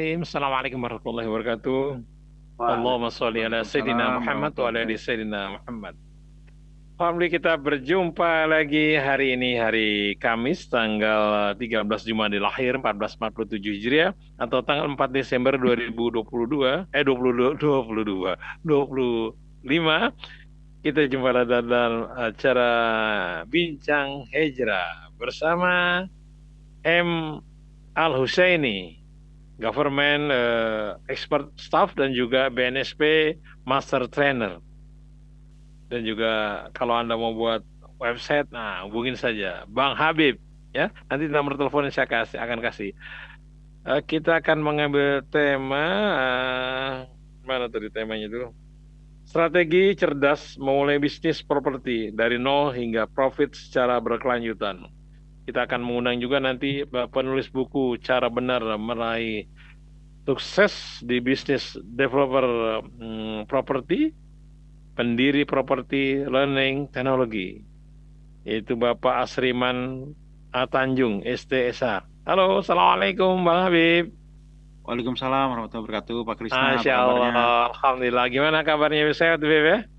Bismillahirrahmanirrahim. Assalamualaikum warahmatullahi wabarakatuh. Allahumma sholli ala Sayyidina Waalaikumsalam Muhammad wa ala warahmatullahi ali wabarakatuh. Sayyidina Muhammad. Alhamdulillah kita berjumpa lagi hari ini hari Kamis tanggal 13 Jumadil Akhir 1447 Hijriah atau tanggal 4 Desember 2022 25 kita jumpa dalam acara Bincang Hijrah bersama M. Al Husaini, Government Expert Staff dan juga BNSP Master Trainer. Dan juga kalau Anda mau buat website, nah hubungin saja Bang Habib ya. Nanti nomor telepon yang saya akan kasih. Kita akan mengambil tema mana tadi temanya itu? Strategi cerdas memulai bisnis properti dari nol hingga profit secara berkelanjutan. Kita akan mengundang juga nanti penulis buku Cara Benar Meraih Sukses di Bisnis Developer Properti, pendiri Properti Learning Technology, yaitu Bapak Asriman A. Tanjung, STSH. Halo, Assalamualaikum Bang Habib. Waalaikumsalam warahmatullahi wabarakatuh. Pak Krisna, Masya apa Allah, kabarnya? Alhamdulillah. Gimana kabarnya? Sehat, Habib ya?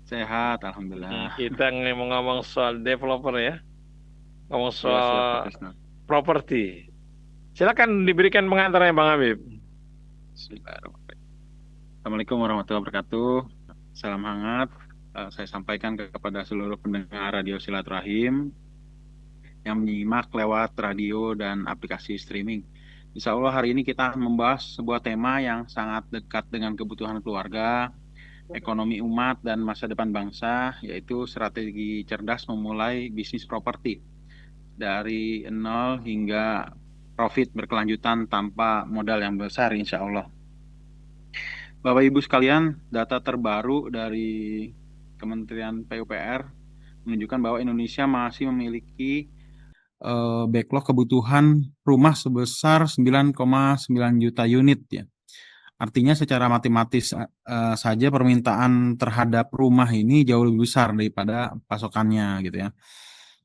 Sehat, alhamdulillah. Kita mau ngomong soal developer ya, ngomong Siap, Pak soal Krisna. properti. Silakan diberikan pengantarnya Bang Habib. Bismillahirrahmanirrahim. Assalamualaikum warahmatullahi wabarakatuh. Salam hangat. Saya sampaikan kepada seluruh pendengar Radio Silaturahim yang menyimak lewat radio dan aplikasi streaming. Insya Allah hari ini kita akan membahas sebuah tema yang sangat dekat dengan kebutuhan keluarga, ekonomi umat, dan masa depan bangsa, yaitu strategi cerdas memulai bisnis properti dari nol hingga profit berkelanjutan tanpa modal yang besar, insya Allah. Bapak Ibu sekalian, data terbaru dari Kementerian PUPR menunjukkan bahwa Indonesia masih memiliki backlog kebutuhan rumah sebesar 9,9 juta unit ya. Artinya secara matematis saja permintaan terhadap rumah ini jauh lebih besar daripada pasokannya gitu ya.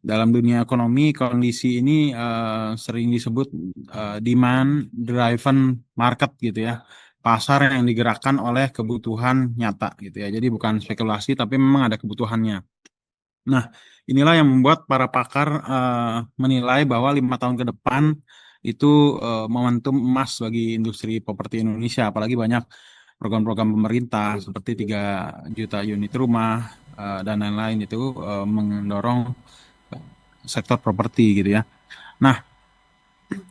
Dalam dunia ekonomi kondisi ini sering disebut demand driven market gitu ya. Pasar yang digerakkan oleh kebutuhan nyata gitu ya. Jadi bukan spekulasi tapi memang ada kebutuhannya. Nah, inilah yang membuat para pakar menilai bahwa 5 tahun ke depan itu momentum emas bagi industri properti Indonesia, apalagi banyak program-program pemerintah seperti 3 juta unit rumah dan lain-lain itu mendorong sektor properti gitu ya. Nah,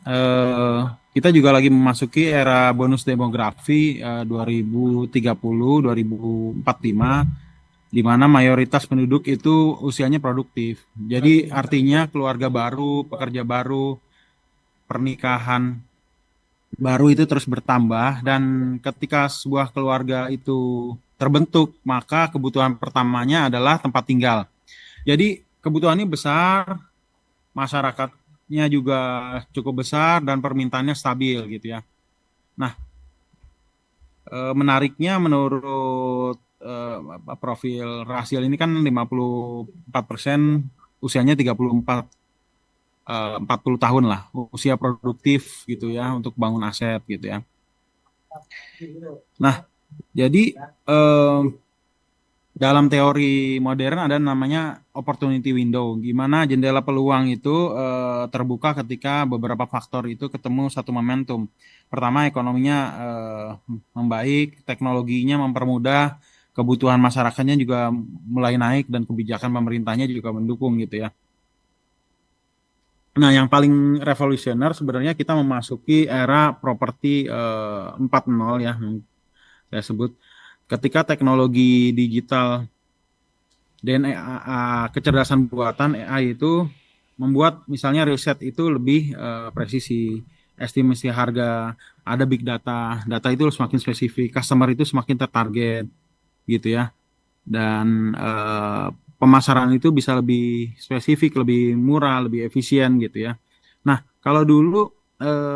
eh, kita juga lagi memasuki era bonus demografi 2030, 2045 di mana mayoritas penduduk itu usianya produktif. Jadi artinya keluarga baru, pekerja baru, pernikahan baru itu terus bertambah dan ketika sebuah keluarga itu terbentuk, maka kebutuhan pertamanya adalah tempat tinggal. Jadi kebutuhannya besar, masyarakatnya juga cukup besar dan permintaannya stabil gitu ya. Nah, menariknya menurut profil Rasiel ini kan 54% usianya 40 tahun lah, usia produktif gitu ya untuk bangun aset gitu ya. Nah, jadi dalam teori modern ada namanya opportunity window, gimana jendela peluang itu terbuka ketika beberapa faktor itu ketemu satu momentum. Pertama, ekonominya membaik, teknologinya mempermudah, kebutuhan masyarakatnya juga mulai naik dan kebijakan pemerintahnya juga mendukung gitu ya. Nah, yang paling revolusioner sebenarnya kita memasuki era properti 4.0 ya, yang saya sebut. Ketika teknologi digital dan kecerdasan buatan AI itu membuat misalnya riset itu lebih presisi, estimasi harga, ada big data, data itu semakin spesifik, customer itu semakin tertarget gitu ya, dan pemasaran itu bisa lebih spesifik, lebih murah, lebih efisien gitu ya. Nah, kalau dulu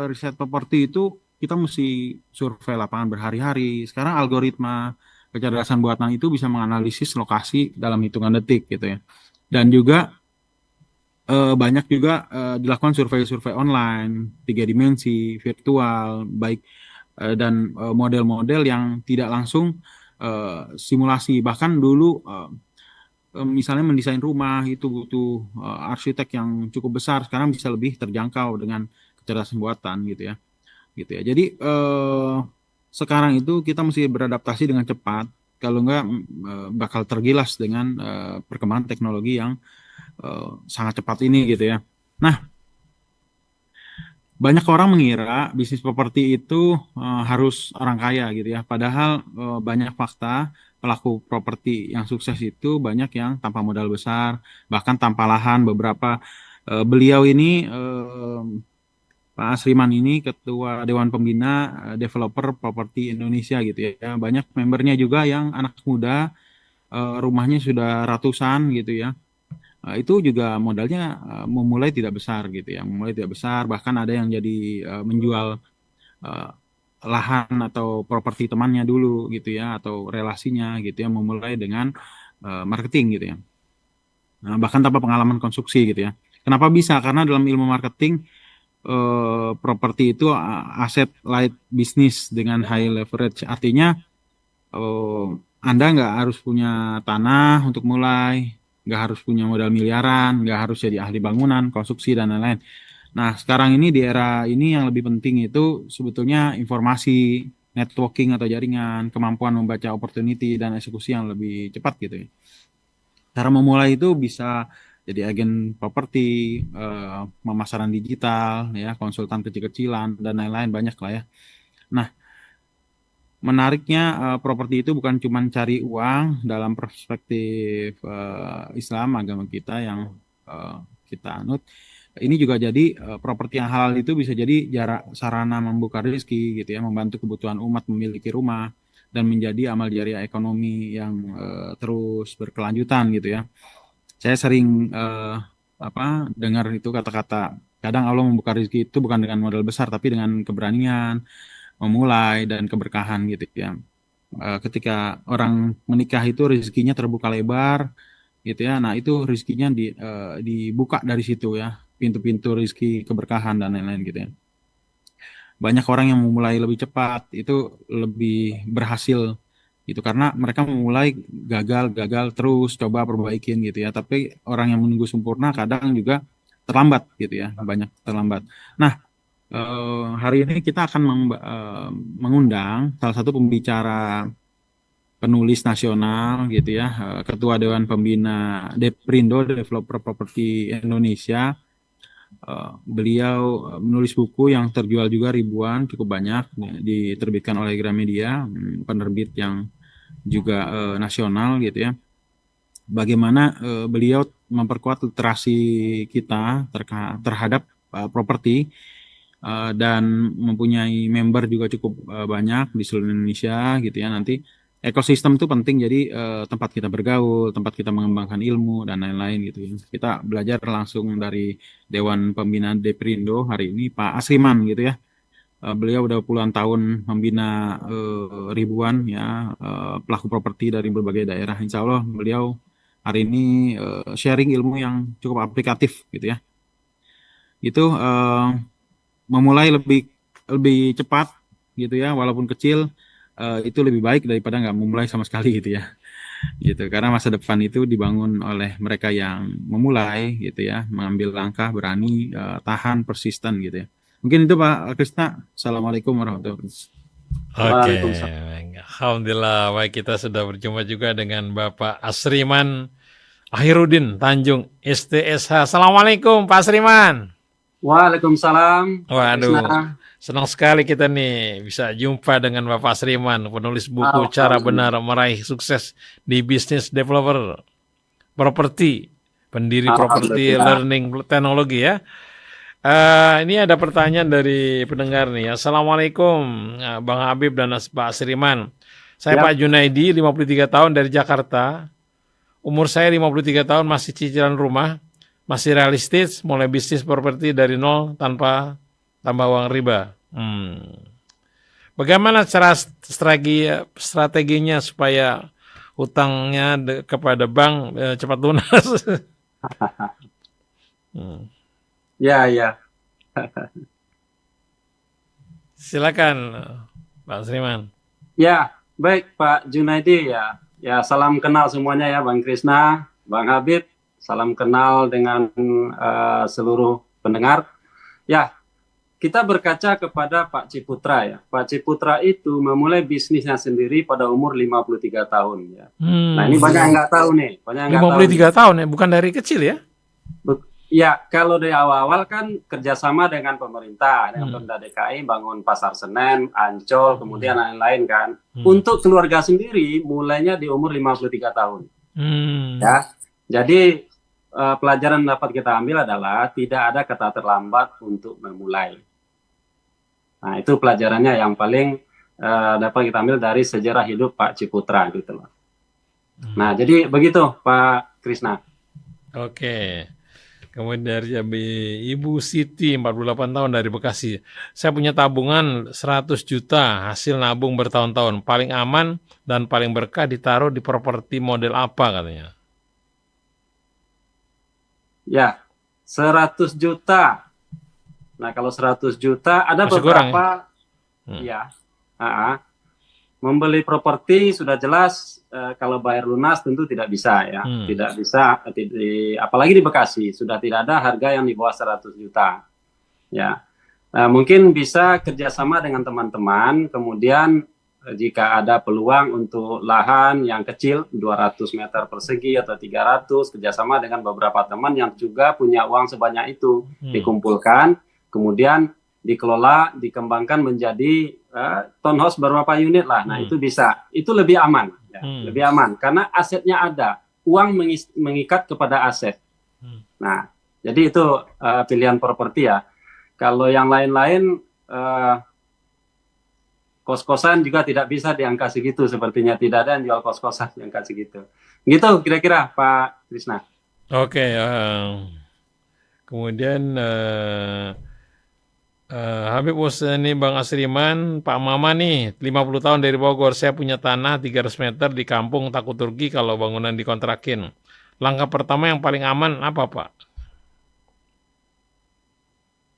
riset properti itu kita mesti survei lapangan berhari-hari. Sekarang algoritma kecerdasan buatan itu bisa menganalisis lokasi dalam hitungan detik gitu ya. Dan juga banyak juga dilakukan survei-survei online, 3 dimensi, virtual, baik dan model-model yang tidak langsung simulasi. Bahkan dulu misalnya mendesain rumah itu butuh arsitek yang cukup besar, sekarang bisa lebih terjangkau dengan kecerdasan buatan gitu ya. Jadi sekarang itu kita mesti beradaptasi dengan cepat, kalau enggak bakal tergilas dengan perkembangan teknologi yang sangat cepat ini gitu ya. Nah, banyak orang mengira bisnis properti itu harus orang kaya gitu ya. Padahal banyak fakta pelaku properti yang sukses itu banyak yang tanpa modal besar, bahkan tanpa lahan. Beberapa beliau ini Pak Asriman ini ketua Dewan Pembina Developer Properti Indonesia gitu ya. Banyak membernya juga yang anak muda, rumahnya sudah ratusan gitu ya. Itu juga modalnya memulai tidak besar gitu ya, memulai tidak besar, bahkan ada yang jadi menjual eh, lahan atau properti temannya dulu gitu ya, atau relasinya gitu ya, memulai dengan marketing gitu ya. Nah, bahkan tanpa pengalaman konstruksi gitu ya. Kenapa bisa? Karena dalam ilmu marketing properti itu aset light business dengan high leverage, artinya eh, Anda nggak harus punya tanah untuk mulai, nggak harus punya modal miliaran, nggak harus jadi ahli bangunan, konstruksi, dan lain-lain. Nah, sekarang ini di era ini yang lebih penting itu sebetulnya informasi, networking atau jaringan, kemampuan membaca opportunity, dan eksekusi yang lebih cepat gitu ya. Cara memulai itu bisa jadi agen properti, pemasaran digital, ya, konsultan kecil-kecilan, dan lain-lain banyak lah ya. Nah, menariknya properti itu bukan cuma cari uang dalam perspektif Islam, agama kita yang eh, kita anut. Ini juga jadi properti yang halal itu bisa jadi jarak sarana membuka rezeki gitu ya, membantu kebutuhan umat memiliki rumah dan menjadi amal jariah ekonomi yang terus berkelanjutan gitu ya. Saya sering apa dengar itu kata-kata, kadang Allah membuka rezeki itu bukan dengan modal besar tapi dengan keberanian memulai dan keberkahan gitu ya. Ketika orang menikah itu rezekinya terbuka lebar gitu ya. Nah, itu rezekinya dibuka dari situ ya. Pintu-pintu rezeki keberkahan dan lain-lain gitu ya. Banyak orang yang memulai lebih cepat itu lebih berhasil gitu karena mereka memulai gagal terus coba perbaikin gitu ya. Tapi orang yang menunggu sempurna kadang juga terlambat gitu ya, banyak terlambat. Nah, hari ini kita akan mengundang salah satu pembicara penulis nasional gitu ya, Ketua Dewan Pembina Deprindo Developer Property Indonesia. Beliau menulis buku yang terjual juga ribuan, cukup banyak, diterbitkan oleh Gramedia, penerbit yang juga nasional gitu ya. Bagaimana beliau memperkuat literasi kita terhadap properti, dan mempunyai member juga cukup banyak di seluruh Indonesia gitu ya. Nanti ekosistem itu penting, jadi tempat kita bergaul, tempat kita mengembangkan ilmu dan lain-lain gitu ya. Kita belajar langsung dari Dewan Pembina Deprindo hari ini, Pak Asriman gitu ya. Beliau udah puluhan tahun membina ribuan ya pelaku properti dari berbagai daerah. Insya Allah beliau hari ini sharing ilmu yang cukup aplikatif gitu ya. Itu memulai lebih lebih cepat gitu ya, walaupun kecil, itu lebih baik daripada nggak memulai sama sekali gitu ya, gitu, karena masa depan itu dibangun oleh mereka yang memulai gitu ya, mengambil langkah berani, tahan, persisten gitu ya. Mungkin itu Pak Krisna. Assalamualaikum warahmatullahi wabarakatuh. Oke, Waalaikumsalam. Alhamdulillah, baik, kita sudah berjumpa juga dengan Bapak Asriman Akhirudin Tanjung STSH. Assalamualaikum Pak Asriman. Waalaikumsalam, Pak Waduh, Krisna. senang sekali kita nih bisa jumpa dengan Bapak Asriman, penulis buku Cara Benar Alhamdulillah. Meraih Sukses di Bisnis Developer Properti, pendiri Properti Alhamdulillah. Learning Teknologi ya. Ini ada pertanyaan dari pendengar nih. Assalamualaikum Bang Habib dan Pak Asriman. Saya Yap. Pak Junaidi, 53 tahun dari Jakarta. Umur saya 53 tahun, masih cicilan rumah, masih realistis, mulai bisnis properti dari nol tanpa tambah uang riba. Bagaimana cara strateginya supaya hutangnya kepada bank cepat lunas? Ya, ya. Silakan Pak Asriman. Ya, baik Pak Junaidi ya. Ya, salam kenal semuanya ya Bang Krisna, Bang Habib. Salam kenal dengan seluruh pendengar. Ya, kita berkaca kepada Pak Ciputra ya. Pak Ciputra itu memulai bisnisnya sendiri pada umur 53 tahun ya. Nah, ini banyak yang nggak tahu nih. Banyak yang 53 tahun ya, bukan dari kecil ya? Ya, kalau dari awal-awal kan kerjasama dengan pemerintah, dengan Pemda DKI, bangun Pasar Senen, Ancol, kemudian lain-lain kan. Untuk keluarga sendiri, mulainya di umur 53 tahun. Ya, jadi pelajaran yang dapat kita ambil adalah tidak ada kata terlambat untuk memulai. Nah, itu pelajarannya yang paling dapat kita ambil dari sejarah hidup Pak Ciputra gitu loh. Nah, jadi begitu Pak Krisna. Oke. Kemudian dari Ibu Siti, 48 tahun dari Bekasi. Saya punya tabungan 100 juta, hasil nabung bertahun-tahun. Paling aman dan paling berkah ditaruh di properti model apa katanya? Ya, 100 juta. Nah, kalau 100 juta ada masih beberapa ya. Membeli properti sudah jelas kalau bayar lunas tentu tidak bisa ya. Tidak bisa apalagi di Bekasi sudah tidak ada harga yang di bawah 100 juta. Ya. Mungkin bisa kerjasama dengan teman-teman, kemudian jika ada peluang untuk lahan yang kecil 200 meter persegi atau 300, kerjasama dengan beberapa teman yang juga punya uang sebanyak itu, dikumpulkan, kemudian dikelola, dikembangkan menjadi townhouse beberapa unit lah. Nah, itu bisa. Itu lebih aman. Ya. Lebih aman. Karena asetnya ada. Uang mengikat kepada aset. Nah, jadi itu pilihan properti ya. Kalau yang lain-lain, kos-kosan juga tidak bisa di angka segitu. Sepertinya tidak ada yang jual kos-kosan di angka segitu. Gitu kira-kira Pak Krisna. Oke. Kemudian Habib ini Bang Asriman, Pak Mama nih, 50 tahun dari Bogor. Saya punya tanah 300 meter di kampung, takut rugi kalau bangunan dikontrakin. Langkah pertama yang paling aman apa, Pak?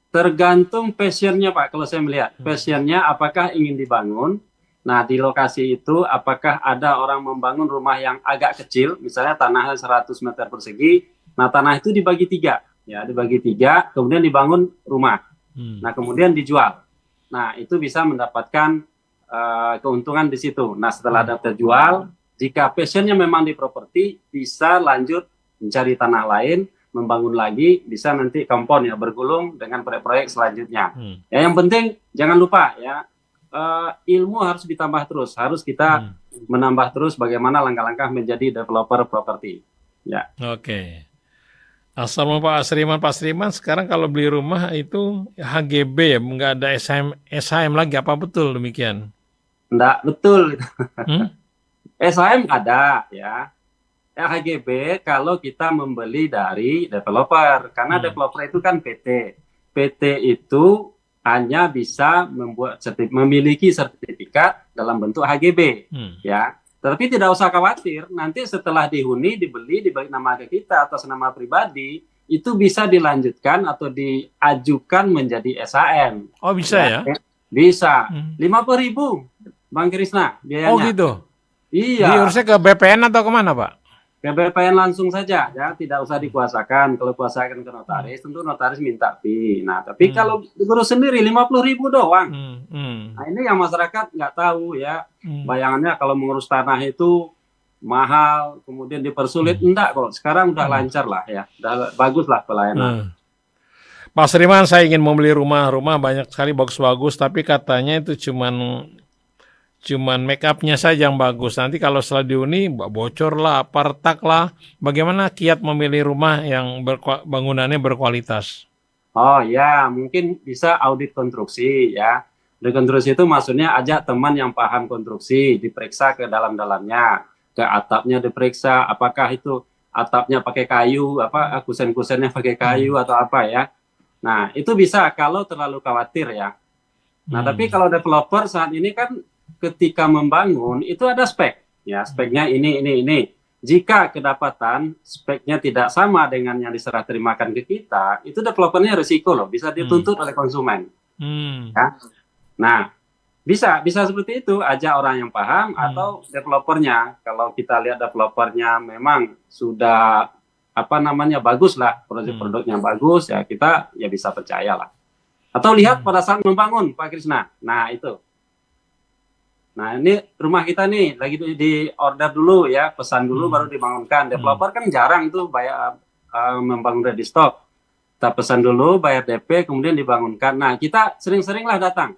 Tergantung passionnya, Pak. Kalau saya melihat, passionnya apakah ingin dibangun. Nah, di lokasi itu apakah ada orang membangun rumah yang agak kecil, misalnya tanahnya 100 meter persegi. Nah, tanah itu dibagi 3. Ya, dibagi 3, kemudian dibangun rumah. Nah, kemudian dijual. Nah, itu bisa mendapatkan keuntungan di situ. Nah, setelah ada terjual, jika passionnya memang di properti, bisa lanjut mencari tanah lain, membangun lagi, bisa nanti kompon ya, bergulung dengan proyek-proyek selanjutnya. Ya, yang penting jangan lupa ya, ilmu harus ditambah terus. Harus kita menambah terus bagaimana langkah-langkah menjadi developer properti. Ya. Oke. Assalamualaikum Pak Asriman. Pak Asriman, sekarang kalau beli rumah itu HGB ya, nggak ada SHM lagi, apa betul demikian? Enggak, betul. SHM ada ya. HGB kalau kita membeli dari developer, karena developer itu kan PT. PT itu hanya bisa memiliki sertifikat dalam bentuk HGB, ya. Tetapi tidak usah khawatir, nanti setelah dihuni, dibeli nama ke kita atas nama pribadi, itu bisa dilanjutkan atau diajukan menjadi SHM. Oh, bisa ya? Bisa. 50.000, Bang Krisna, biayanya. Oh gitu? Iya. Diurusnya ke BPN atau kemana, Pak? Ke BPN langsung saja, ya, tidak usah dikuasakan. Kalau kuasakan ke notaris, tentu notaris minta fee. Nah, tapi kalau diurus sendiri 50.000 doang. Nah, ini yang masyarakat nggak tahu ya. Bayangannya kalau mengurus tanah itu mahal, kemudian dipersulit. Enggak kok, sekarang udah lancar lah ya. Udah bagus lah pelayanan. Pak Sriman, saya ingin membeli rumah banyak sekali bagus-bagus, tapi katanya itu cuman make up-nya saja yang bagus. Nanti kalau setelah dihuni bocor lah, apa retak lah. Bagaimana kiat memilih rumah yang bangunannya berkualitas? Oh ya, mungkin bisa audit konstruksi ya. Audit konstruksi itu maksudnya ajak teman yang paham konstruksi, diperiksa ke dalam-dalamnya, ke atapnya diperiksa, apakah itu atapnya pakai kayu, kusen-kusennya pakai kayu atau apa ya. Nah, itu bisa kalau terlalu khawatir ya. Nah, tapi kalau developer saat ini kan ketika membangun itu ada spek, ya speknya ini. Jika kedapatan speknya tidak sama dengan yang diserah terimakan ke kita, itu developernya risiko loh, bisa dituntut oleh konsumen. Ya. Nah, Bisa seperti itu, ajak orang yang paham atau developernya. Kalau kita lihat developernya memang sudah bagus lah, produk-produknya bagus, ya kita ya bisa percaya lah. Atau lihat pada saat membangun, Pak Krisna. Nah itu. Nah ini rumah kita nih lagi di order dulu ya, pesan dulu baru dibangunkan. Developer kan jarang tuh bayar membangun ready stock. Kita pesan dulu, bayar DP, kemudian dibangunkan. Nah kita sering-seringlah datang.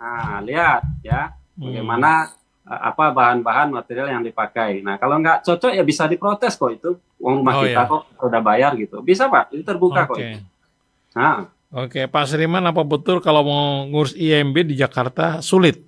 Nah, lihat ya bagaimana bahan-bahan material yang dipakai. Nah, kalau nggak cocok ya bisa diprotes kok itu. Uang rumah kita kok udah bayar gitu. Bisa Pak, itu terbuka kok itu. Nah. Oke, Pak Sriman, apa betul kalau mau ngurus IMB di Jakarta sulit?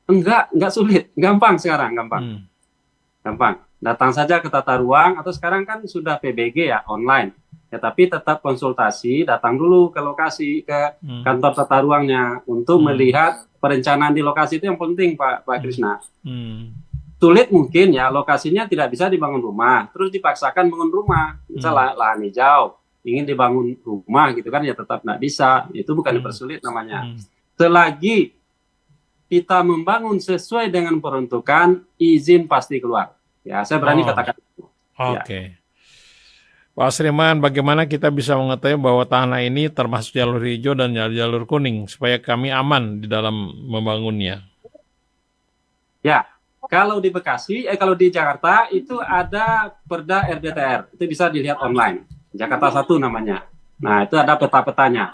Enggak sulit. Gampang sekarang, gampang. Datang saja ke tata ruang atau sekarang kan sudah PBG ya, online. Ya, tapi tetap konsultasi, datang dulu ke lokasi, ke kantor tata ruangnya untuk melihat perencanaan di lokasi itu yang penting, Pak Krisna. Sulit mungkin ya, lokasinya tidak bisa dibangun rumah, terus dipaksakan bangun rumah, misalnya lahan hijau, ingin dibangun rumah gitu kan, ya tetap nggak bisa, itu bukan dipersulit namanya. Selagi kita membangun sesuai dengan peruntukan, izin pasti keluar. Ya, saya berani katakan itu. Oke. Pak Sriman, bagaimana kita bisa mengetahui bahwa tanah ini termasuk jalur hijau dan jalur kuning supaya kami aman di dalam membangunnya? Ya, kalau di Bekasi, kalau di Jakarta itu ada Perda RDTR, itu bisa dilihat online. Jakarta 1 namanya. Nah, itu ada peta-petanya.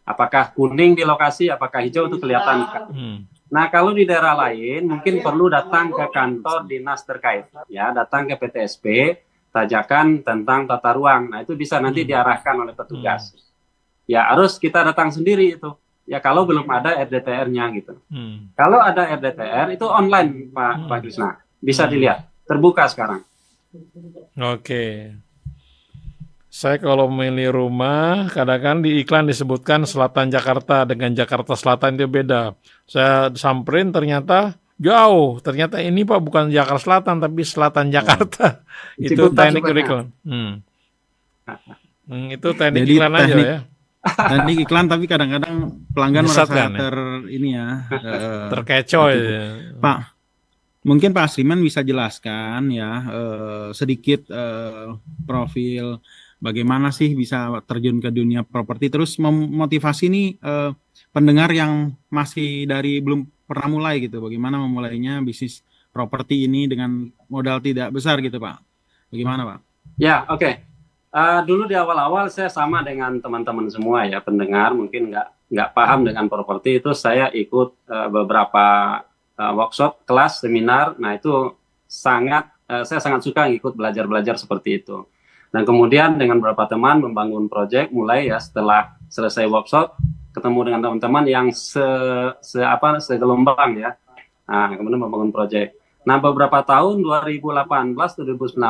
Apakah kuning di lokasi, apakah hijau itu kelihatan. Nah, kalau di daerah lain mungkin perlu datang ke kantor dinas terkait, ya, datang ke PTSP, tajakan tentang tata ruang. Nah, itu bisa nanti diarahkan oleh petugas. Ya, harus kita datang sendiri itu. Ya, kalau belum ada RDTR-nya gitu. Kalau ada RDTR itu online, Pak Krisna. Bisa dilihat. Terbuka sekarang. Oke. Saya kalau memilih rumah, kadang-kadang di iklan disebutkan Selatan Jakarta dengan Jakarta Selatan itu beda. Saya samperin ternyata jauh. Ternyata ini Pak bukan Jakarta Selatan tapi Selatan Jakarta. Itu teknik curriculum. Itu teknik iklan aja ya. Teknik iklan tapi kadang-kadang pelanggan merasa terkecoh ya. Pak, mungkin Pak Sriman bisa jelaskan ya sedikit profil bagaimana sih bisa terjun ke dunia properti, terus memotivasi nih pendengar yang masih belum pernah mulai gitu, bagaimana memulainya bisnis properti ini dengan modal tidak besar gitu Pak, bagaimana Pak? Ya, oke. Dulu di awal-awal saya sama dengan teman-teman semua ya, pendengar mungkin nggak paham dengan properti itu, saya ikut beberapa workshop, kelas, seminar. Nah itu saya sangat suka ikut belajar seperti itu. Dan kemudian dengan beberapa teman membangun proyek, mulai ya setelah selesai workshop ketemu dengan teman-teman yang segelombang ya. Nah, kemudian membangun proyek. Nah, beberapa tahun 2018 2019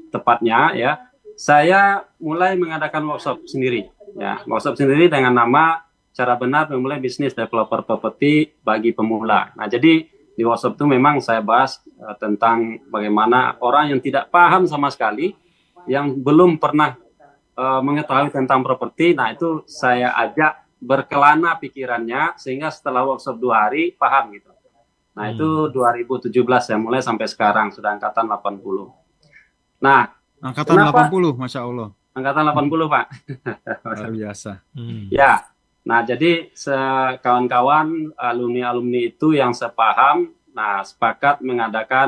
tepatnya ya, saya mulai mengadakan workshop sendiri ya. Workshop sendiri dengan nama cara benar memulai bisnis developer properti bagi pemula. Nah, jadi di workshop itu memang saya bahas tentang bagaimana orang yang tidak paham sama sekali, yang belum pernah mengetahui tentang properti, nah itu saya ajak berkelana pikirannya sehingga setelah workshop 2 hari paham gitu. Nah itu 2017 ya, mulai sampai sekarang sudah angkatan 80. Nah, angkatan kenapa? 80, Masya Allah. Angkatan 80 Pak. Luar biasa. Ya, nah jadi kawan-kawan alumni itu yang sepaham, nah sepakat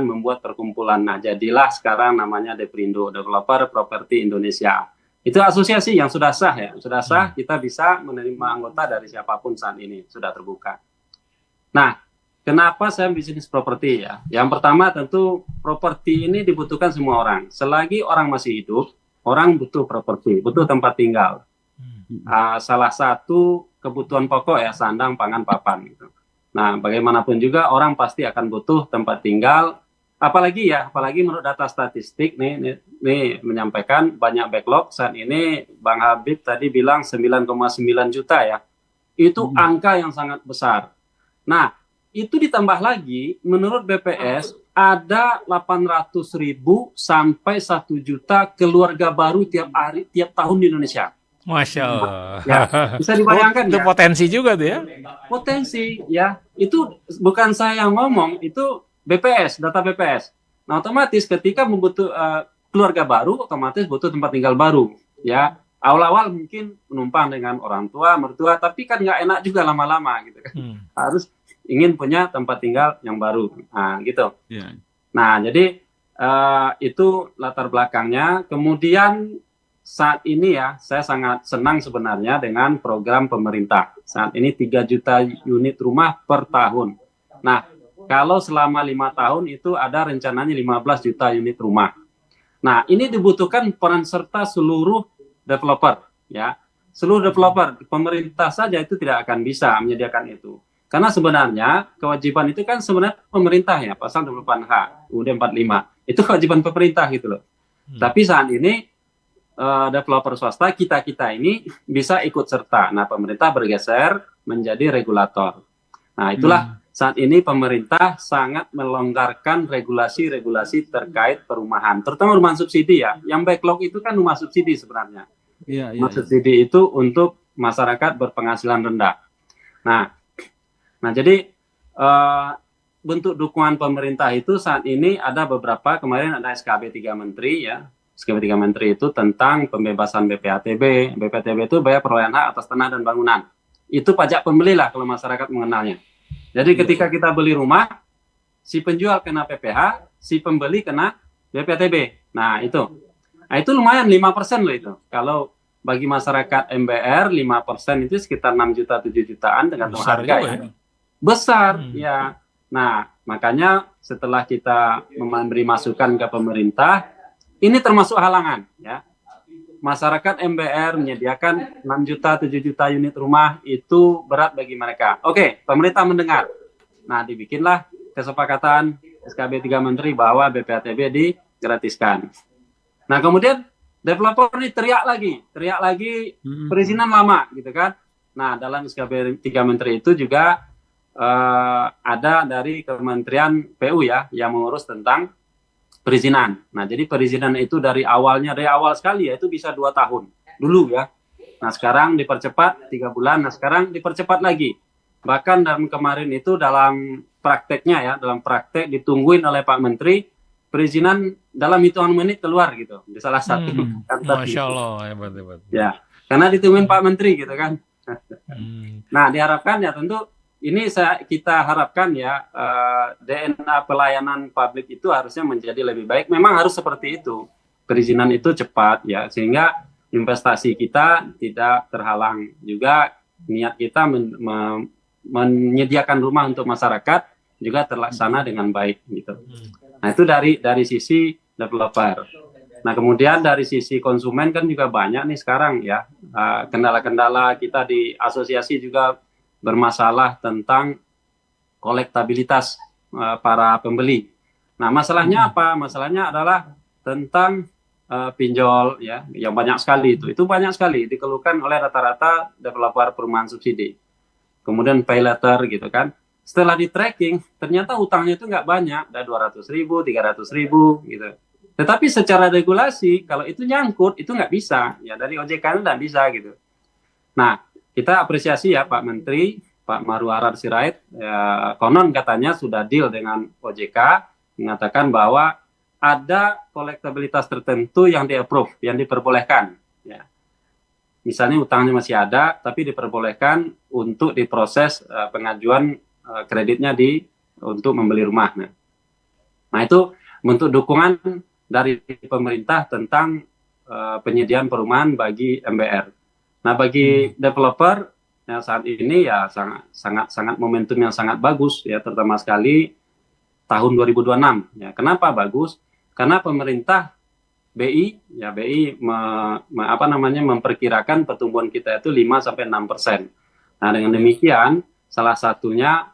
membuat perkumpulan. Nah jadilah sekarang namanya Deprindo, Developer Properti Indonesia. Itu asosiasi yang sudah sah ya, sudah sah, kita bisa menerima anggota dari siapapun saat ini, sudah terbuka. Nah, kenapa saya bisnis properti ya? Yang pertama tentu properti ini dibutuhkan semua orang. Selagi orang masih hidup, orang butuh properti, butuh tempat tinggal. Salah satu kebutuhan pokok ya, sandang, pangan, papan gitu. Nah, bagaimanapun juga orang pasti akan butuh tempat tinggal. Apalagi menurut data statistik nih menyampaikan banyak backlog saat ini. Bang Habib tadi bilang 9,9 juta ya. Itu angka yang sangat besar. Nah, itu ditambah lagi menurut BPS ada 800.000 sampai 1 juta keluarga baru tiap tahun di Indonesia. Masya Allah. Ya, bisa dibayangkan Itu ya, potensi juga tuh ya. potensi ya. Itu bukan saya yang ngomong, itu BPS, data BPS. Nah, otomatis ketika keluarga baru, otomatis butuh tempat tinggal baru. Ya, awal-awal mungkin menumpang dengan orang tua, mertua, tapi kan nggak enak juga lama-lama gitu kan. Harus ingin punya tempat tinggal yang baru. Nah, gitu. Ya. Nah, jadi itu latar belakangnya. Kemudian saat ini ya, saya sangat senang sebenarnya dengan program pemerintah. Saat ini 3 juta unit rumah per tahun. Nah, kalau selama 5 tahun itu ada rencananya 15 juta unit rumah. Nah, ini dibutuhkan peran serta seluruh developer, ya. Seluruh developer, pemerintah saja itu tidak akan bisa menyediakan itu. Karena sebenarnya kewajiban itu kan sebenarnya pemerintah ya, pasal 28H, UUD 45. Itu kewajiban pemerintah gitu loh. Tapi saat ini developer swasta kita ini bisa ikut serta. Nah, pemerintah bergeser menjadi regulator. Nah, itulah saat ini pemerintah sangat melonggarkan regulasi-regulasi terkait perumahan, terutama rumah subsidi ya. Yang backlog itu kan rumah subsidi sebenarnya. Rumah subsidi itu untuk masyarakat berpenghasilan rendah. Nah, jadi bentuk dukungan pemerintah itu saat ini ada beberapa. Kemarin ada SKB 3 Menteri ya. SKB 3 Menteri itu tentang pembebasan BPHTB. BPHTB itu bayar perolehan hak atas tanah dan bangunan. Itu pajak pembeli lah kalau masyarakat mengenalnya. Jadi ketika kita beli rumah, si penjual kena PPh, si pembeli kena BPHTB. Nah, itu lumayan 5% loh itu. Kalau bagi masyarakat MBR 5% itu sekitar 6 juta 7 jutaan dengan harga ya. Besar ya. Nah, makanya setelah kita memberi masukan ke pemerintah, ini termasuk halangan ya. Masyarakat MBR menyediakan 6 juta 7 juta unit rumah itu berat bagi mereka. Oke, pemerintah mendengar. Nah, dibikinlah kesepakatan SKB 3 Menteri bahwa BPHTB digratiskan. Nah, kemudian developer ini teriak lagi perizinan lama gitu kan. Nah, dalam SKB 3 Menteri itu juga ada dari Kementerian PU ya yang mengurus tentang perizinan. Nah, jadi perizinan itu dari awal sekali ya itu bisa 2 tahun dulu ya. Nah, sekarang dipercepat 3 bulan. Nah, sekarang dipercepat lagi. Bahkan dalam kemarin itu dalam prakteknya ya, dalam praktek ditungguin oleh Pak Menteri, perizinan dalam hitungan menit keluar gitu di salah satu kantor. Masya Allah, hebat. Ya, karena ditungguin Pak Menteri gitu kan. Nah, diharapkan ya tentu ini kita harapkan ya DNA pelayanan publik itu harusnya menjadi lebih baik. Memang harus seperti itu. Perizinan itu cepat ya sehingga investasi kita tidak terhalang. Juga niat kita menyediakan rumah untuk masyarakat juga terlaksana dengan baik gitu. Nah, itu dari sisi developer. Nah, kemudian dari sisi konsumen kan juga banyak nih sekarang ya. Kendala-kendala kita di asosiasi juga bermasalah tentang kolektabilitas para pembeli. Nah, masalahnya apa? Masalahnya adalah tentang pinjol ya, yang banyak sekali itu banyak sekali dikeluhkan oleh rata-rata developer perumahan subsidi. Kemudian pay later gitu kan. Setelah di tracking, ternyata utangnya itu nggak banyak, ada 200.000, 300.000 gitu. Tetapi secara regulasi, kalau itu nyangkut, itu nggak bisa. Ya dari OJK nggak bisa gitu. Nah, kita apresiasi ya Pak Menteri, Pak Marwarar Sirait, ya, konon katanya sudah deal dengan OJK, mengatakan bahwa ada kolektabilitas tertentu yang di-approve, yang diperbolehkan. Ya. Misalnya utangnya masih ada, tapi diperbolehkan untuk diproses pengajuan kreditnya untuk membeli rumah. Nah, itu bentuk dukungan dari pemerintah tentang penyediaan perumahan bagi MBR. Nah, bagi developer yang saat ini ya sangat momentum yang sangat bagus ya, terutama sekali tahun 2026 ya. Kenapa bagus? Karena pemerintah BI memperkirakan pertumbuhan kita itu 5-6%. Nah, dengan demikian salah satunya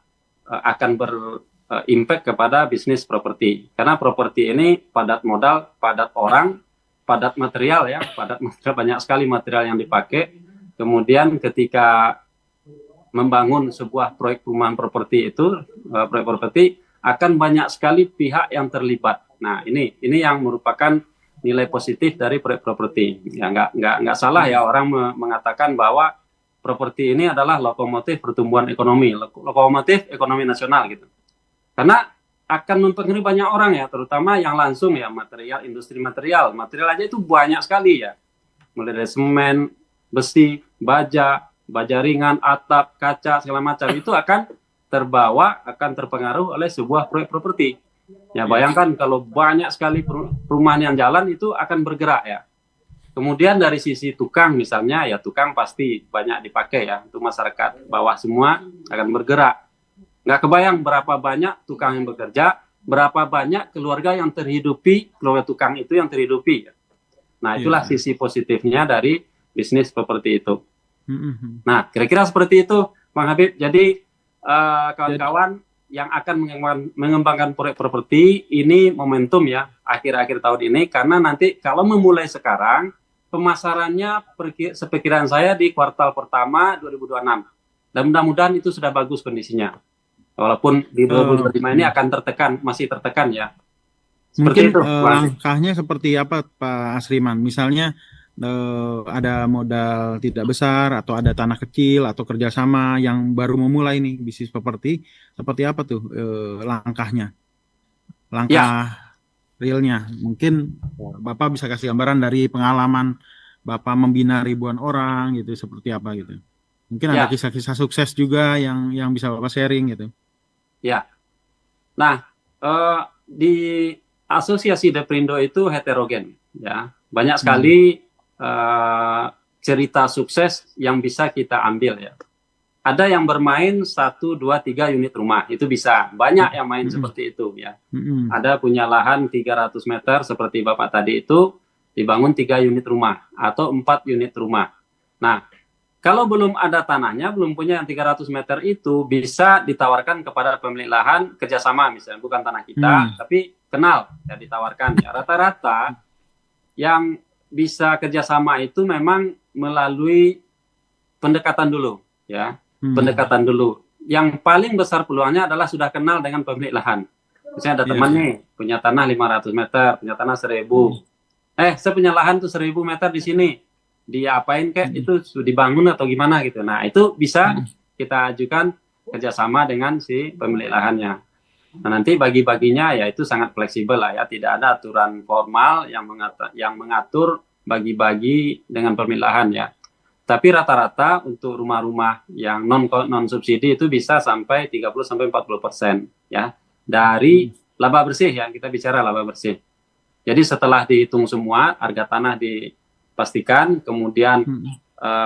akan berimpact kepada bisnis properti. Karena properti ini padat modal, padat orang, padat material ya, banyak sekali material yang dipakai. Kemudian ketika membangun sebuah proyek perumahan properti itu, proyek properti akan banyak sekali pihak yang terlibat. Nah, ini yang merupakan nilai positif dari proyek properti. Ya nggak salah ya orang mengatakan bahwa properti ini adalah lokomotif pertumbuhan ekonomi, lokomotif ekonomi nasional gitu. Karena akan mempengaruhi banyak orang ya, terutama yang langsung ya, material, industri material aja itu banyak sekali ya. Mulai dari semen, besi, baja ringan, atap, kaca, segala macam itu akan terpengaruh oleh sebuah proyek properti. Ya bayangkan kalau banyak sekali perumahan yang jalan itu akan bergerak ya. Kemudian dari sisi tukang misalnya, ya tukang pasti banyak dipakai ya, untuk masyarakat bawah semua akan bergerak. Nggak kebayang berapa banyak tukang yang bekerja, berapa banyak keluarga yang terhidupi, keluarga tukang itu yang terhidupi. Nah itulah sisi positifnya dari bisnis properti itu. Nah kira-kira seperti itu Bang Habib. Jadi kawan-kawan yang akan mengembangkan proyek properti ini momentum ya akhir-akhir tahun ini, karena nanti kalau memulai sekarang pemasarannya seperkiraan saya di kuartal pertama 2026 dan mudah-mudahan itu sudah bagus kondisinya, walaupun di 2025 ini akan masih tertekan ya. Seperti mungkin itu, langkahnya seperti apa Pak Asriman? Misalnya ada modal tidak besar atau ada tanah kecil atau kerjasama yang baru memulai nih bisnis properti, seperti apa tuh langkah realnya? Mungkin Bapak bisa kasih gambaran dari pengalaman Bapak membina ribuan orang gitu, seperti apa gitu. Mungkin ada kisah-kisah sukses juga yang bisa Bapak sharing gitu. Ya. Nah, di Asosiasi Deprindo itu heterogen ya. Banyak sekali cerita sukses yang bisa kita ambil ya. Ada yang bermain 1, 2, 3 unit rumah, itu bisa. Banyak yang main seperti itu ya. Ada punya lahan 300 meter seperti Bapak tadi itu, dibangun 3 unit rumah atau 4 unit rumah. Nah, kalau belum ada tanahnya, belum punya yang 300 meter itu, bisa ditawarkan kepada pemilik lahan kerjasama misalnya, bukan tanah kita, tapi kenal ya, ditawarkan ya. Rata-rata yang bisa kerjasama itu memang melalui pendekatan dulu ya. Pendekatan dulu. Yang paling besar peluangnya adalah sudah kenal dengan pemilik lahan. Misalnya ada teman nih, punya tanah 500 meter, punya tanah 1000. Saya punya lahan tuh 1000 meter di sini. Dia apain kek? Itu dibangun atau gimana gitu. Nah, itu bisa kita ajukan kerjasama dengan si pemilik lahannya. Nah, nanti bagi-baginya ya itu sangat fleksibel lah ya. Tidak ada aturan formal yang mengatur bagi-bagi dengan pemilik lahan ya. Tapi rata-rata untuk rumah-rumah yang non subsidi itu bisa sampai 30-40% ya dari laba bersih ya, kita bicara laba bersih. Jadi setelah dihitung semua harga tanah dipastikan, kemudian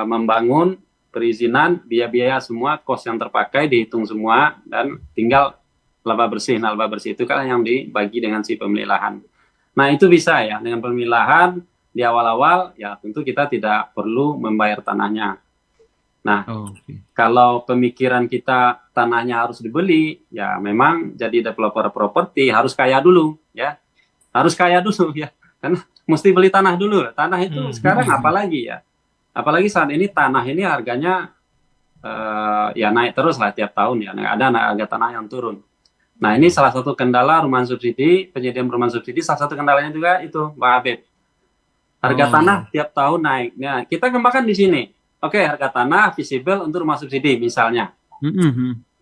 membangun, perizinan, biaya-biaya semua, kos yang terpakai dihitung semua dan tinggal laba bersih. Nah, laba bersih itu kan yang dibagi dengan si pemilik lahan. Nah, itu bisa ya dengan pemilik lahan. Di awal-awal ya tentu kita tidak perlu membayar tanahnya. Nah, kalau pemikiran kita tanahnya harus dibeli, ya memang jadi developer properti harus kaya dulu ya. Harus kaya dulu ya. Karena mesti beli tanah dulu. Tanah itu sekarang apalagi ya. Apalagi saat ini tanah ini harganya ya naik terus lah tiap tahun ya. Nggak ada harga tanah yang turun. Nah, ini salah satu kendala rumahan subsidi, penyediaan perumahan subsidi, salah satu kendalanya juga itu, Pak Habib. Harga tanah tiap tahun naik. Nah, kita kembangkan di sini. Oke, harga tanah visible untuk rumah subsidi misalnya.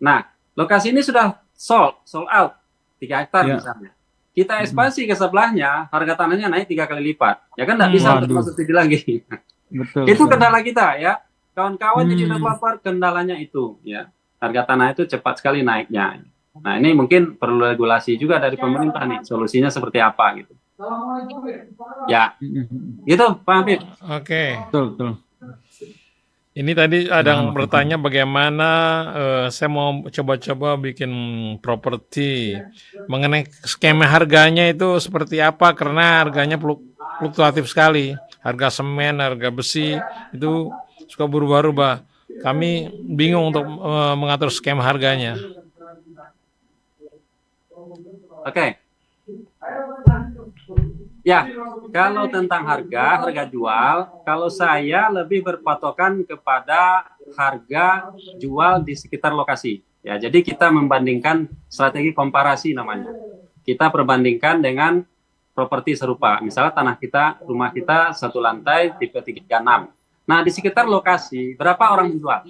Nah, lokasi ini sudah sold out 3 hektar misalnya. Kita ekspansi ke sebelahnya, harga tanahnya naik 3 kali lipat. Ya kan nggak bisa untuk rumah subsidi lagi. Betul. Itu kendala kita ya. Kawan-kawan jadi developer kendalanya itu ya. Harga tanah itu cepat sekali naiknya. Nah, ini mungkin perlu regulasi juga dari pemerintah nih. Solusinya seperti apa gitu. Ya, gitu Pak Habib. Oke. Betul. Ini tadi ada yang bertanya bagaimana saya mau coba-coba bikin properti. Mengenai skema harganya itu seperti apa, karena harganya fluktuatif sekali. Harga semen, harga besi itu suka berubah-ubah. Kami bingung untuk mengatur skema harganya. Oke. Ya, kalau tentang harga jual, kalau saya lebih berpatokan kepada harga jual di sekitar lokasi. Ya, jadi kita membandingkan strategi komparasi namanya. Kita perbandingkan dengan properti serupa. Misalnya rumah kita satu lantai tipe 36. Nah, di sekitar lokasi berapa orang menjual?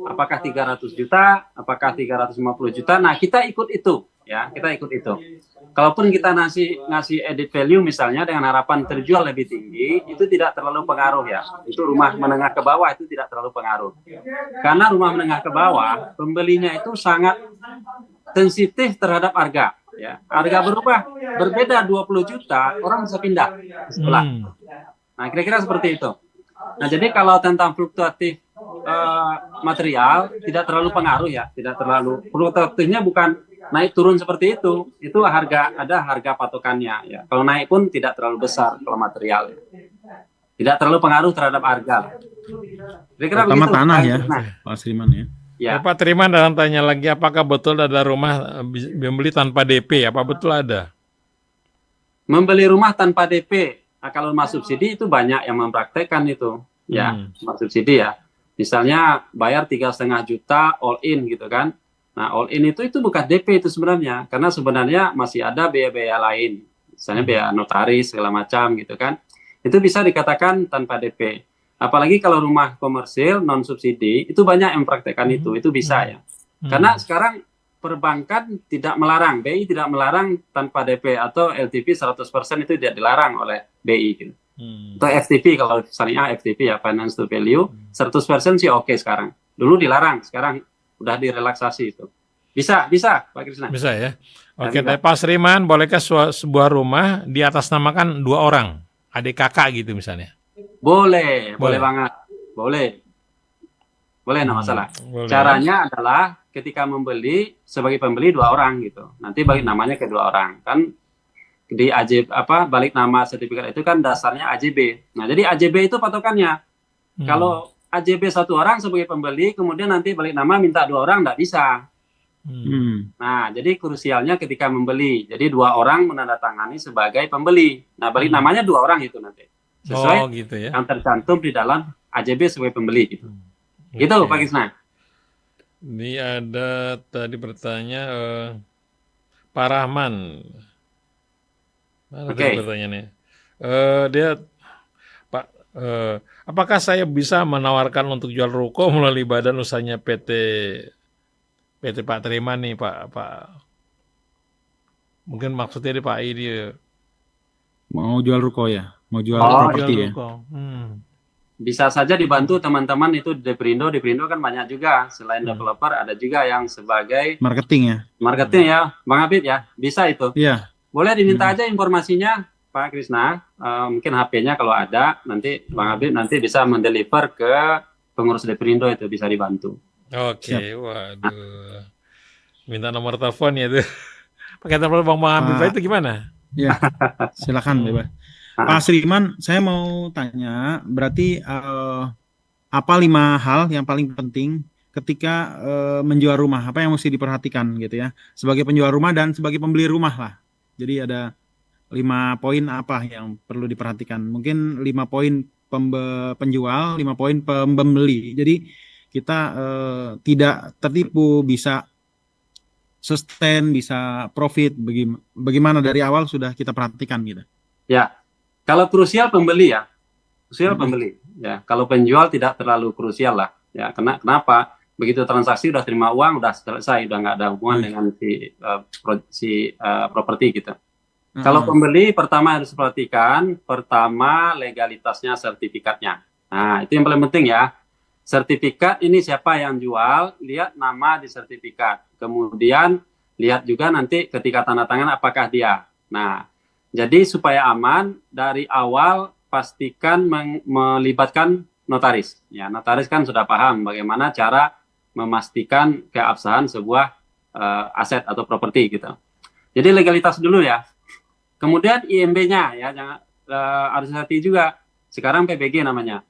Apakah 300 juta? Apakah 350 juta? Nah, kita ikut itu, ya, kita ikut itu. Kalaupun kita ngasih edit value misalnya dengan harapan terjual lebih tinggi, itu tidak terlalu pengaruh ya. Itu rumah menengah ke bawah itu tidak terlalu pengaruh. Karena rumah menengah ke bawah, pembelinya itu sangat sensitif terhadap harga. Ya, harga berubah, berbeda 20 juta, orang bisa pindah setelah. Nah, kira-kira seperti itu. Nah, jadi kalau tentang fluktuatif material tidak terlalu pengaruh ya, tidak terlalu. Fluktuatifnya bukan naik turun seperti itu ada harga patokannya ya. Kalau naik pun tidak terlalu besar kalau material, tidak terlalu pengaruh terhadap harga. Kira-kira Pertama begitu. tanah ya, Nah, Pak Sriman ya. ya. Pak Triman dalam tanya lagi, apakah betul ada rumah membeli tanpa DP? Apa betul ada? Membeli rumah tanpa DP. Nah, kalau rumah subsidi itu banyak yang mempraktekkan itu, ya, rumah subsidi ya. Misalnya bayar 3,5 juta all in gitu kan. Nah, all in itu bukan DP itu sebenarnya, karena sebenarnya masih ada biaya-biaya lain, misalnya biaya notaris segala macam gitu kan. Itu bisa dikatakan tanpa DP. Apalagi kalau rumah komersil non subsidi itu banyak yang mempraktekkan itu bisa ya. Karena sekarang perbankan tidak melarang, BI tidak melarang tanpa DP atau LTV 100% itu tidak dilarang oleh BI gitu. Atau FTP kalau misalnya FTP ya, finance to value 100% sih oke sekarang. Dulu dilarang, sekarang udah direlaksasi itu. Bisa Pak Krisna. Bisa ya. Oke, Pak Sriman, bolehkah sebuah rumah diatasnamakan 2 orang, adik kakak gitu misalnya? Boleh banget. Boleh, enggak masalah. Boleh. Caranya adalah ketika membeli, sebagai pembeli 2 orang gitu. Nanti balik namanya ke 2 orang. Kan di balik nama sertifikat itu kan dasarnya AJB. Nah, jadi AJB itu patokannya. Kalau AJB 1 orang sebagai pembeli, kemudian nanti balik nama minta 2 orang, enggak bisa. Nah, jadi krusialnya ketika membeli. Jadi 2 orang menandatangani sebagai pembeli. Nah, balik namanya 2 orang itu nanti. Sesuai gitu ya. yang tercantum di dalam AJB sebagai pembeli gitu. Gitu Pak Krisna. Ini ada tadi bertanya Pak Rahman. Mana tadi pertanyaannya? Dia Pak, apakah saya bisa menawarkan untuk jual ruko melalui badan usahanya PT Pak Triman nih Pak? Mungkin maksudnya Pak I dia mau jual ruko ya, mau jual properti ya. Bisa saja dibantu teman-teman itu di Deprindo kan banyak juga, selain developer ada juga yang sebagai marketing ya, Bang Habib ya, bisa itu. Iya. Boleh diminta aja informasinya Pak Krisna, mungkin HP-nya kalau ada, nanti Bang Habib nanti bisa mendeliver ke pengurus Deprindo itu, bisa dibantu. Oke, waduh. Minta nomor telepon ya tuh. Pakai telepon Bang Habib itu gimana? Ya, silakan bebas. Pak Sriman, saya mau tanya, berarti apa 5 hal yang paling penting ketika menjual rumah? Apa yang mesti diperhatikan gitu ya? Sebagai penjual rumah dan sebagai pembeli rumah lah. Jadi ada 5 poin apa yang perlu diperhatikan? Mungkin 5 poin penjual, 5 poin pembeli. Jadi kita tidak tertipu, bisa sustain, bisa profit. Bagaimana dari awal sudah kita perhatikan gitu? Ya. Kalau krusial pembeli ya, pembeli. Ya, kalau penjual tidak terlalu krusial lah. Ya, kenapa? Begitu transaksi udah terima uang, udah selesai, udah nggak ada hubungan dengan si properti gitu. Kalau pembeli, pertama harus perhatikan, legalitasnya sertifikatnya. Nah, itu yang paling penting ya. Sertifikat ini siapa yang jual, lihat nama di sertifikat. Kemudian lihat juga nanti ketika tanda tangan apakah dia. Nah, jadi supaya aman, dari awal pastikan melibatkan notaris. Ya, notaris kan sudah paham bagaimana cara memastikan keabsahan sebuah aset atau properti gitu. Jadi legalitas dulu ya. Kemudian IMB-nya ya, jangan harus hati juga. Sekarang PBG namanya.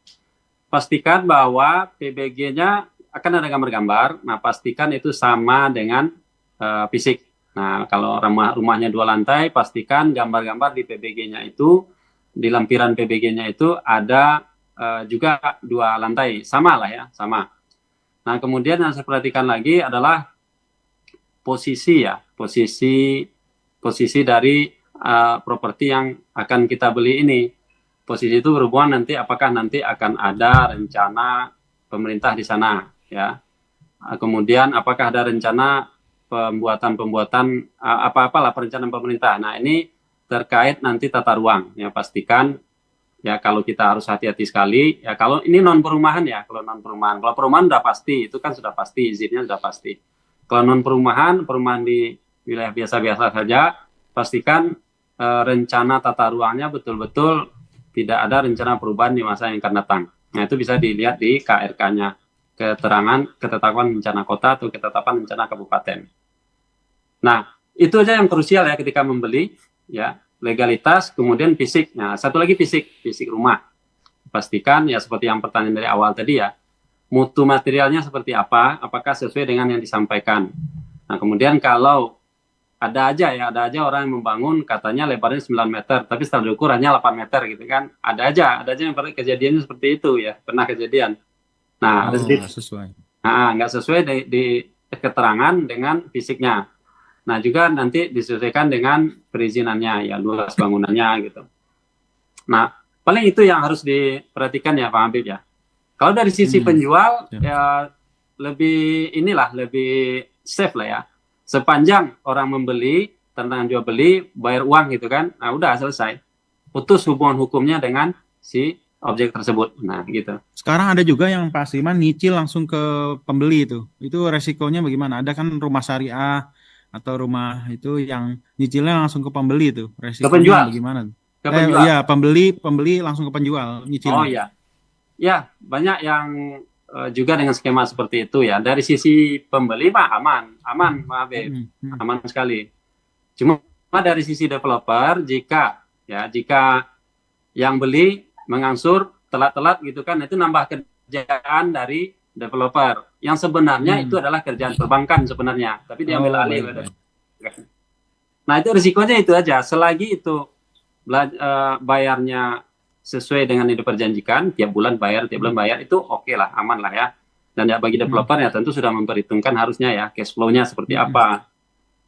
Pastikan bahwa PBG-nya akan ada gambar-gambar. Nah, pastikan itu sama dengan fisik. Nah, kalau rumahnya 2 lantai, pastikan gambar-gambar di PBG-nya itu, di lampiran PBG-nya itu ada juga 2 lantai, sama lah ya, sama. Nah, kemudian yang saya perhatikan lagi adalah posisi ya, posisi dari properti yang akan kita beli ini. Posisi itu berhubungan nanti apakah nanti akan ada rencana pemerintah di sana, ya. Kemudian apakah ada rencana pembuatan apa-apalah perencanaan pemerintah. Nah, ini terkait nanti tata ruang, ya, pastikan ya kalau kita harus hati-hati sekali ya kalau ini non perumahan ya. Kalau non perumahan, kalau perumahan udah pasti, itu kan sudah pasti, izinnya sudah pasti. Kalau non perumahan di wilayah biasa-biasa saja, pastikan rencana tata ruangnya betul-betul tidak ada rencana perubahan di masa yang akan datang. Nah, itu bisa dilihat di KRK-nya, ketetapan rencana kota atau ketetapan rencana kabupaten. Nah, itu aja yang krusial ya ketika membeli, ya, legalitas, kemudian fisik. Nah, satu lagi fisik rumah. Pastikan ya seperti yang pertanyaan dari awal tadi ya, mutu materialnya seperti apa, apakah sesuai dengan yang disampaikan. Nah, kemudian kalau ada aja orang yang membangun katanya lebarnya 9 meter, tapi setelah diukur hanya 8 meter gitu kan. Ada aja yang kejadiannya seperti itu ya, pernah kejadian. Nah, nggak sesuai. Nggak sesuai di keterangan dengan fisiknya. Nah, juga nanti disesuaikan dengan perizinannya, ya, luas bangunannya gitu. Nah, paling itu yang harus diperhatikan ya Pak Habib ya. Kalau dari sisi penjual ya lebih safe lah ya. Sepanjang orang membeli, tentang jual beli, bayar uang gitu kan, nah udah selesai. Putus hubungan hukumnya dengan si objek tersebut. Nah, gitu. Sekarang ada juga yang Pak Sriman nyicil langsung ke pembeli itu. Itu resikonya bagaimana? Ada kan rumah syariah atau rumah itu yang nyicilnya langsung ke pembeli itu. Resikonya ke penjual. Bagaimana? Ke penjual. Iya, pembeli langsung ke penjual nyicilnya. Oh iya. Ya, banyak yang juga dengan skema seperti itu ya. Dari sisi pembeli mah aman Pak Habib. Aman sekali. Cuma dari sisi developer jika yang beli mengangsur telat-telat gitu kan, itu nambah kerjaan dari developer yang sebenarnya itu adalah kerjaan perbankan sebenarnya, tapi diambil alih. Nah, itu risikonya itu aja. Selagi itu bayarnya sesuai dengan yang diperjanjikan, tiap bulan bayar, itu oke lah, aman lah ya. Dan ya bagi developer ya tentu sudah memperhitungkan harusnya ya cash flow-nya seperti apa.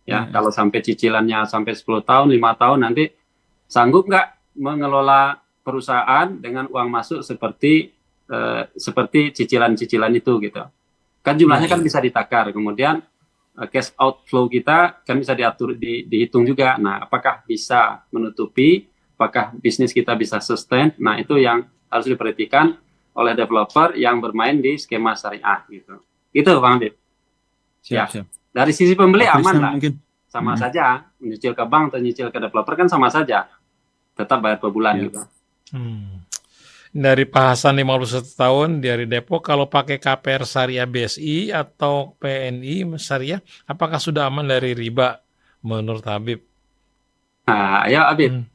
Ya, kalau sampai cicilannya sampai 10 tahun, 5 tahun nanti sanggup nggak mengelola perusahaan dengan uang masuk seperti cicilan-cicilan itu gitu. Kan jumlahnya kan bisa ditakar. Kemudian cash outflow kita kan bisa diatur, dihitung juga. Nah, apakah bisa menutupi, apakah bisnis kita bisa sustain? Nah, itu yang harus diperhatikan oleh developer yang bermain di skema syariah gitu. Gitu Bang Habib. Siap. Dari sisi pembeli aman lah. Mungkin. Sama saja, nyicil ke bank atau nyicil ke developer kan sama saja. Tetap bayar per bulan gitu. Dari Pak Hasan 51 tahun dari Depok, kalau pakai KPR Syariah BSI atau PNI Syariah, apakah sudah aman dari riba menurut Habib? Nah, ya Habib.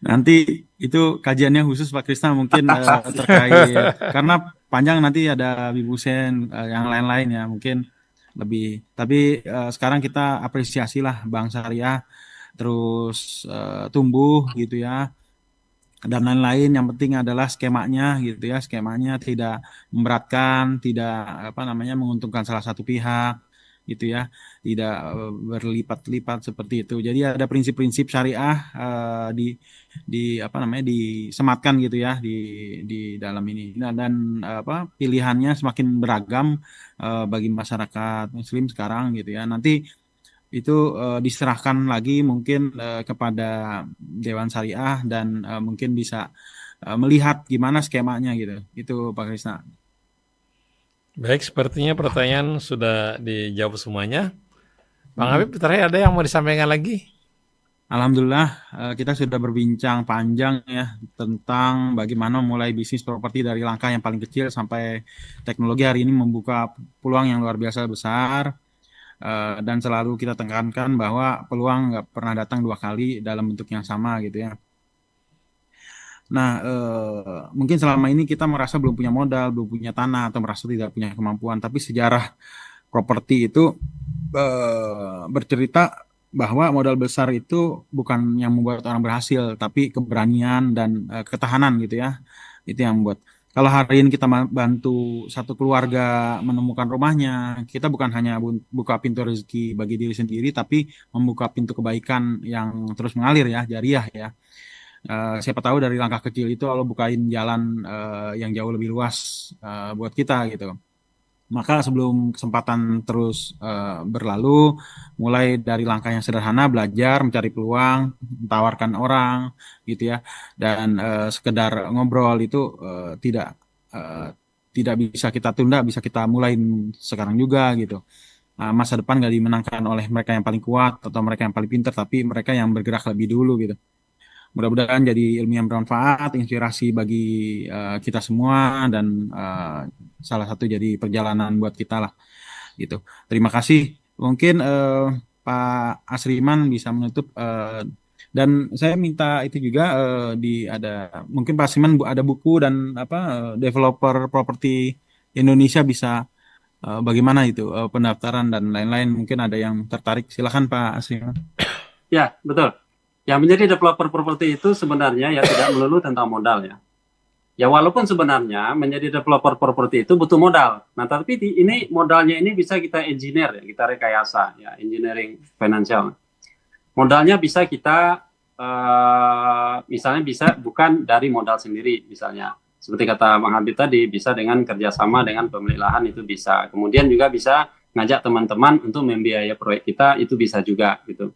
Nanti itu kajiannya khusus Pak Krisna mungkin terkait karena panjang, nanti ada Habib Hussein yang lain-lain ya mungkin lebih. Tapi sekarang kita apresiasi lah Bank Syariah terus tumbuh gitu ya, dan lain-lain. Yang penting adalah skemanya gitu ya, skemanya tidak memberatkan, tidak menguntungkan salah satu pihak gitu ya, tidak berlipat-lipat seperti itu. Jadi ada prinsip-prinsip syariah disematkan gitu ya di dalam ini. Nah, dan pilihannya semakin beragam bagi masyarakat muslim sekarang gitu ya. Nanti itu diserahkan lagi mungkin kepada Dewan Syariah dan mungkin bisa melihat gimana skemanya gitu. Itu Pak Krisna. Baik, sepertinya pertanyaan sudah dijawab semuanya. Bang Habib, terakhir ada yang mau disampaikan lagi? Alhamdulillah kita sudah berbincang panjang ya tentang bagaimana mulai bisnis properti dari langkah yang paling kecil sampai teknologi hari ini membuka peluang yang luar biasa besar. Dan selalu kita tekankan bahwa peluang nggak pernah datang dua kali dalam bentuk yang sama gitu ya. Nah, mungkin selama ini kita merasa belum punya modal, belum punya tanah, atau merasa tidak punya kemampuan. Tapi sejarah properti itu bercerita bahwa modal besar itu bukan yang membuat orang berhasil, tapi keberanian dan ketahanan gitu ya. Itu yang membuat. kalau hari ini kita bantu satu keluarga menemukan rumahnya, kita bukan hanya buka pintu rezeki bagi diri sendiri, tapi membuka pintu kebaikan yang terus mengalir ya, jariah ya. Siapa tahu dari langkah kecil itu Allah bukain jalan yang jauh lebih luas buat kita gitu. Maka sebelum kesempatan terus berlalu, mulai dari langkah yang sederhana, belajar, mencari peluang, menawarkan orang, gitu ya, dan sekedar ngobrol itu tidak bisa kita tunda, bisa kita mulai sekarang juga gitu. Masa depan gak dimenangkan oleh mereka yang paling kuat atau mereka yang paling pintar, tapi mereka yang bergerak lebih dulu gitu. Mudah-mudahan jadi ilmu yang bermanfaat, inspirasi bagi kita semua, dan salah satu jadi perjalanan buat kita lah gitu. Terima kasih. Mungkin Pak Asriman bisa menutup, dan saya minta itu juga mungkin Pak Asriman ada buku dan developer properti Indonesia bisa bagaimana itu pendaftaran dan lain-lain, mungkin ada yang tertarik. Silakan Pak Asriman. Ya, betul. Yang menjadi developer properti itu sebenarnya ya tidak melulu tentang modal ya. Ya walaupun sebenarnya menjadi developer properti itu butuh modal. Nah tapi ini modalnya ini bisa kita engineer ya, kita rekayasa ya, engineering financial. Modalnya bisa kita misalnya bisa bukan dari modal sendiri misalnya. Seperti kata Bang Habib tadi, bisa dengan kerjasama dengan pemilik lahan itu bisa. Kemudian juga bisa ngajak teman-teman untuk membiayai proyek kita, itu bisa juga gitu.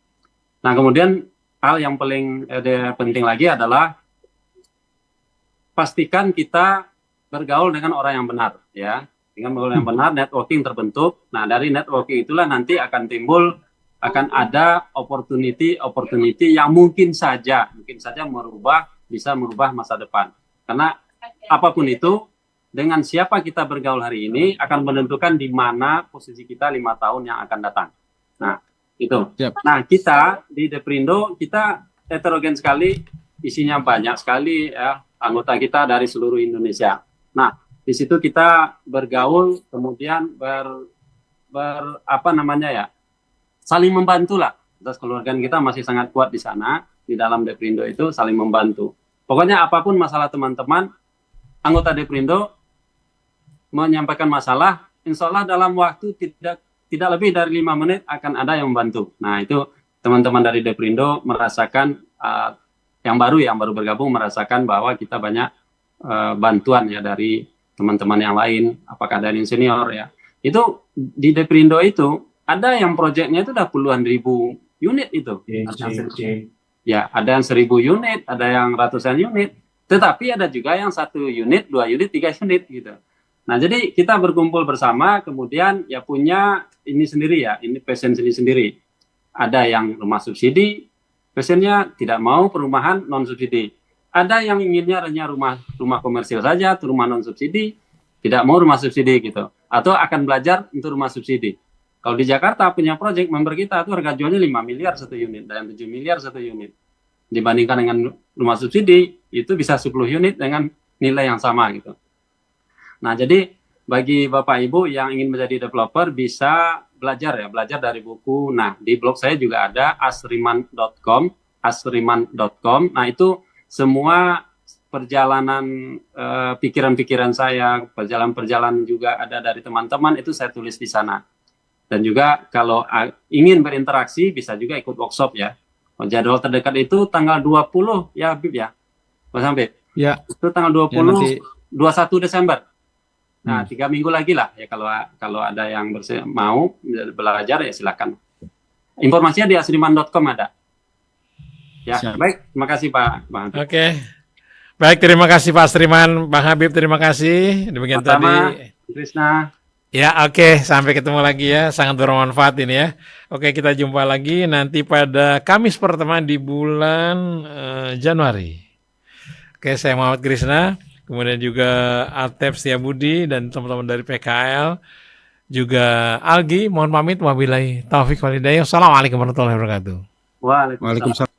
Nah kemudian hal yang paling penting lagi adalah pastikan kita bergaul dengan orang yang benar ya. Dengan bergaul yang benar, networking terbentuk. Nah, dari networking itulah nanti akan ada opportunity yang mungkin saja bisa merubah masa depan. Karena apapun itu, dengan siapa kita bergaul hari ini akan menentukan di mana posisi kita 5 tahun yang akan datang. Nah, itu. Yep. Nah, kita di Deprindo kita heterogen sekali, isinya banyak sekali ya, anggota kita dari seluruh Indonesia. Nah, di situ kita bergaul, kemudian saling membantu lah. Atas keluargaan kita masih sangat kuat di sana, di dalam Deprindo itu saling membantu. Pokoknya apapun masalah teman-teman, anggota Deprindo menyampaikan masalah, insya Allah dalam waktu tidak lebih dari 5 menit akan ada yang membantu. Nah itu teman-teman dari Deprindo merasakan, yang baru bergabung merasakan bahwa kita banyak bantuan ya dari teman-teman yang lain, apakah dari senior ya. Itu di Deprindo itu ada yang proyeknya itu udah puluhan ribu unit itu. Ya ada yang 1.000 unit, ada yang ratusan unit, tetapi ada juga yang 1 unit, 2 unit, 3 unit gitu. Nah, jadi kita berkumpul bersama, kemudian ya punya ini sendiri ya, ini passion sendiri. Ada yang rumah subsidi, passionnya tidak mau perumahan non subsidi. Ada yang inginnya hanya rumah komersil saja, rumah non subsidi, tidak mau rumah subsidi gitu. Atau akan belajar untuk rumah subsidi. Kalau di Jakarta punya proyek member kita itu harga jualnya 5 miliar 1 unit dan 7 miliar 1 unit. Dibandingkan dengan rumah subsidi, itu bisa 10 unit dengan nilai yang sama gitu. Nah, jadi bagi Bapak Ibu yang ingin menjadi developer bisa belajar dari buku. Nah, di blog saya juga ada asriman.com. Nah, itu semua perjalanan pikiran-pikiran saya, perjalanan juga ada dari teman-teman, itu saya tulis di sana. Dan juga kalau ingin berinteraksi bisa juga ikut workshop ya. Jadwal terdekat itu tanggal 20 ya Habib ya. Mas Habib. Ya. Itu tanggal 20 21 Desember. Nah, 3 minggu lagi lah ya, kalau ada yang mau belajar ya silakan. Informasinya di asriman.com ada. Ya, baik. Terima kasih Pak Bang. Oke. Baik, terima kasih Pak Asriman, Bang Habib, terima kasih. Demikian tadi. Krisna. Ya, oke. Sampai ketemu lagi ya. Sangat bermanfaat ini ya. Oke, kita jumpa lagi nanti pada Kamis pertama di bulan Januari. Oke, saya Muhammad Krisna. Kemudian juga Atep Setiabudi dan teman-teman dari PKL. Juga Algi, mohon pamit. Wabillahi taufiq walhidayah. Assalamualaikum warahmatullahi wabarakatuh. Waalaikumsalam.